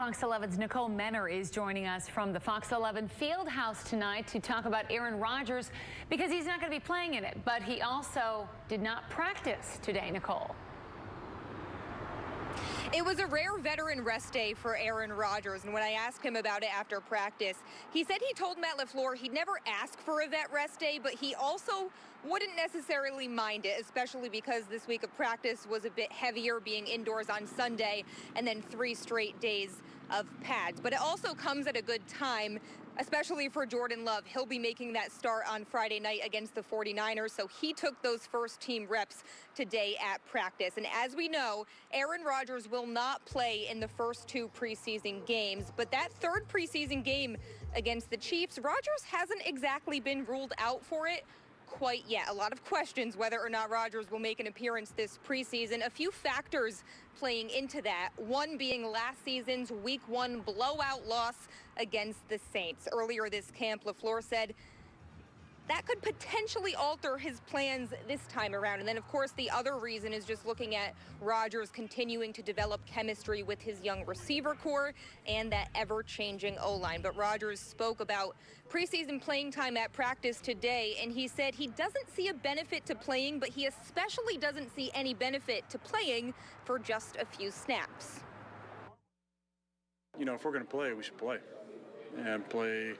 Fox 11's Nicole Menner is joining us from the Fox 11 Fieldhouse tonight to talk about Aaron Rodgers because he's not going to be playing in it, but he also did not practice today, Nicole. It was a rare veteran rest day for Aaron Rodgers, and when I asked him about it after practice, he said he told Matt LaFleur he'd never ask for a vet rest day, but he also wouldn't necessarily mind it, especially because this week of practice was a bit heavier, being indoors on Sunday and then 3 straight days of pads. But it also comes at a good time, especially for Jordan Love. He'll be making that start on Friday night against the 49ers, so he took those first team reps today at practice. And as we know, Aaron Rodgers will not play in the first 2 preseason games, but that 3rd preseason game against the Chiefs, Rodgers hasn't exactly been ruled out for it quite yet. A lot of questions whether or not Rodgers will make an appearance this preseason. A few factors playing into that, one being last season's Week 1 blowout loss against the Saints. Earlier this camp, LaFleur said that could potentially alter his plans this time around. And then, of course, the other reason is just looking at Rodgers continuing to develop chemistry with his young receiver core and that ever-changing O-line. But Rodgers spoke about preseason playing time at practice today, and he said he doesn't see a benefit to playing, but he especially doesn't see any benefit to playing for just a few snaps. You know, if we're going to play, we should play. And play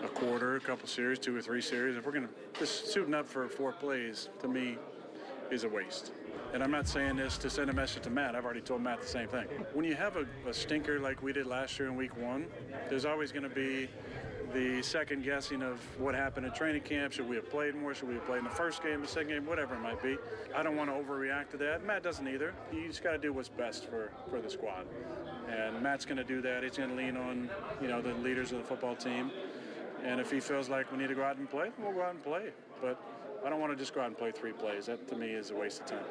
a quarter, a couple series, 2 or 3 series. If we're going to just suiting up for 4 plays, to me, is a waste. And I'm not saying this to send a message to Matt. I've already told Matt the same thing. When you have a stinker like we did last year in Week 1, there's always going to be the second guessing of what happened at training camp. Should we have played more? Should we have played in the first game, the second game, whatever it might be. I don't want to overreact to that. Matt doesn't either. You just got to do what's best for the squad. And Matt's going to do that. He's going to lean on, you know, the leaders of the football team. And if he feels like we need to go out and play, we'll go out and play. But I don't want to just go out and play 3 plays. That, to me, is a waste of time.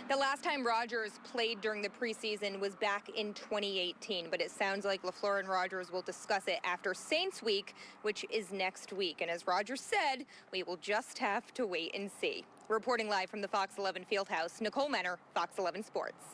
The last time Rodgers played during the preseason was back in 2018, but it sounds like LaFleur and Rodgers will discuss it after Saints Week, which is next week. And as Rodgers said, we will just have to wait and see. Reporting live from the Fox 11 Fieldhouse, Nicole Menner, Fox 11 Sports.